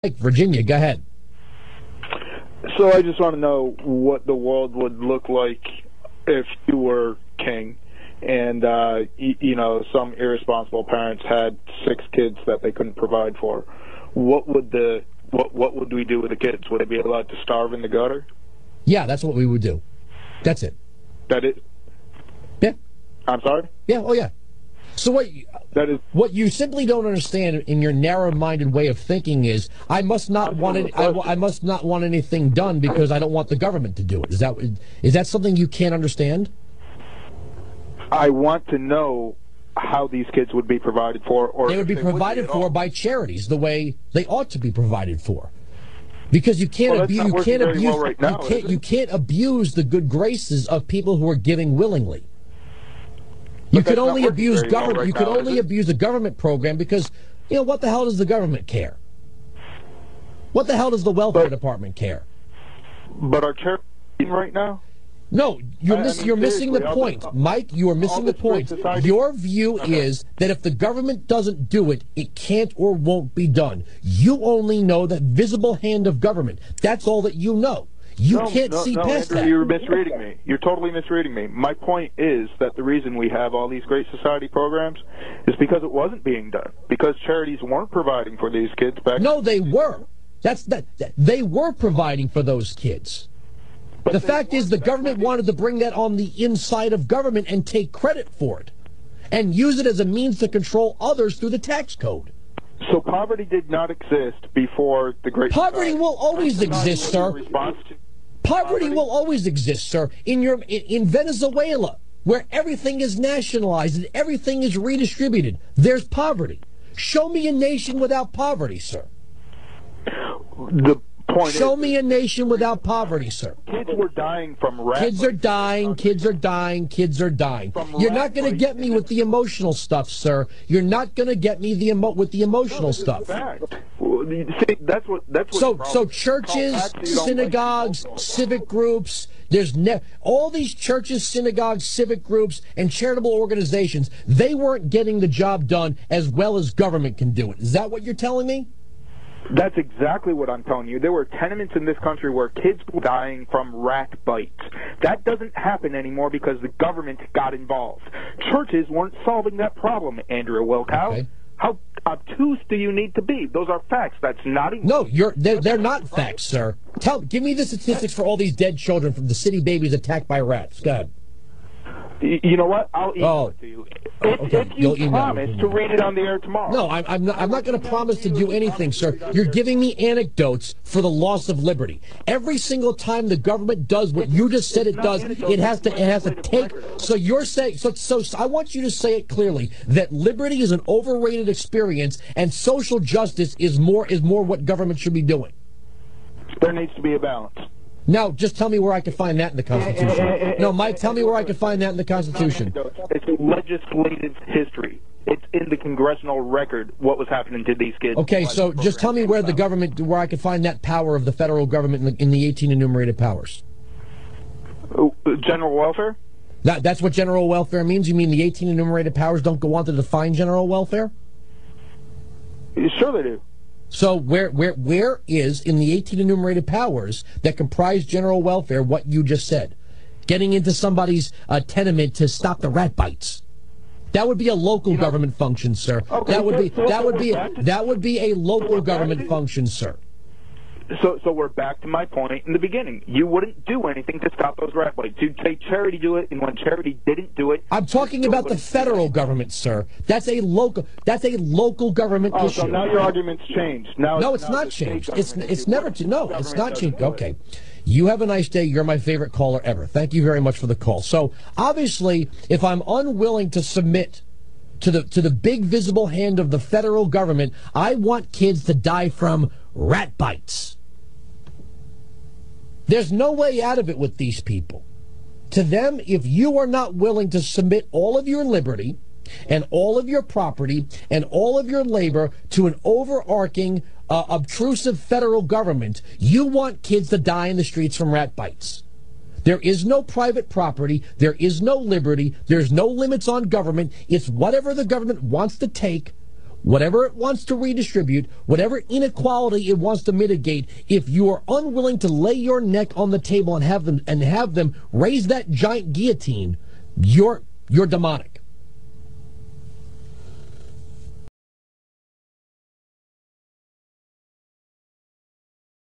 Virginia, go ahead. So I just want to know what the world would look like if you were king and, some irresponsible parents had 6 kids that they couldn't provide for. What would we do with the kids? Would they be allowed to starve in the gutter? Yeah, that's what we would do. That's it. That is? Yeah. I'm sorry? Yeah, oh yeah. So what you simply don't understand in your narrow-minded way of thinking is I must not want anything done because I don't want the government to do it. Is that something you can't understand? I want to know how these kids would be provided for, or they would be provided for by charities the way they ought to be provided for. Because you can't abuse the good graces of people who are giving willingly. You can only abuse government. You can only abuse a government program because, what the hell does the government care? What the hell does the welfare department care? But are charities right now? No, you're missing the point, Mike. You are missing the point. Your view is that if the government doesn't do it, it can't or won't be done. You only know that visible hand of government. That's all that you know. You can't see past that. You're misreading me. You're totally misreading me. My point is that the reason we have all these Great Society programs is because it wasn't being done. Because charities weren't providing for these kids back. No, they were. They were providing for those kids. The fact is the government wanted to bring that on the inside of government and take credit for it and use it as a means to control others through the tax code. So poverty did not exist before the Great Society. Poverty will always exist, sir. Poverty will always exist, sir. In Venezuela, where everything is nationalized and everything is redistributed, there's poverty. Show me a nation without poverty, sir. Show me a nation without poverty, sir. Kids were dying from rat. Kids are dying, kids are dying, kids are dying. You're not going to get me with the emotional stuff, sir. You're not going to get me with the emotional stuff. See, that's what so churches, synagogues, civic groups, all these churches, synagogues, civic groups, and charitable organizations, they weren't getting the job done as well as government can do it. Is that what you're telling me? That's exactly what I'm telling you. There were tenements in this country where kids were dying from rat bites. That doesn't happen anymore because the government got involved. Churches weren't solving that problem, Andrew Wilkow. Okay. How obtuse do you need to be? Those are facts. That's not even... No, they're not facts, sir. Give me the statistics for all these dead children from the city babies attacked by rats. Go ahead. You know what? I'll email it to you. If you promise to read it on the air tomorrow. No, I'm not going to promise to do anything, sir. You're giving me anecdotes for the loss of liberty. Every single time the government does what you just said it does, it has to take. So you're saying so I want you to say it clearly that liberty is an overrated experience and social justice is more what government should be doing. There needs to be a balance. No, just tell me where I can find that in the Constitution. No, Mike, tell me where I can find that in the Constitution. It's legislative history. It's in the congressional record what was happening to these kids. Okay, so just tell me where I can find that power of the federal government in the 18 enumerated powers. General welfare? That's what general welfare means? You mean the 18 enumerated powers don't go on to define general welfare? Sure they do. So where is in the 18 enumerated powers that comprise general welfare what you just said? Getting into somebody's tenement to stop the rat bites. That would be a local government function, sir. Okay, that would be a local government function, sir. So we're back to my point in the beginning. You wouldn't do anything to stop those rat bites. You'd say charity do it, and when charity didn't do it... I'm talking about the federal government, sir. That's a local government issue. So now your argument's changed. No, it's not changed. It's never changed. No, it's not changed. Okay. You have a nice day. You're my favorite caller ever. Thank you very much for the call. So, obviously, if I'm unwilling to submit to the big visible hand of the federal government, I want kids to die from rat bites. There's no way out of it with these people. To them, if you are not willing to submit all of your liberty and all of your property and all of your labor to an overarching, obtrusive federal government, you want kids to die in the streets from rat bites. There is no private property. There is no liberty. There's no limits on government. It's whatever the government wants to take, whatever it wants to redistribute, whatever inequality it wants to mitigate, if you are unwilling to lay your neck on the table and have them raise that giant guillotine, you're demonic.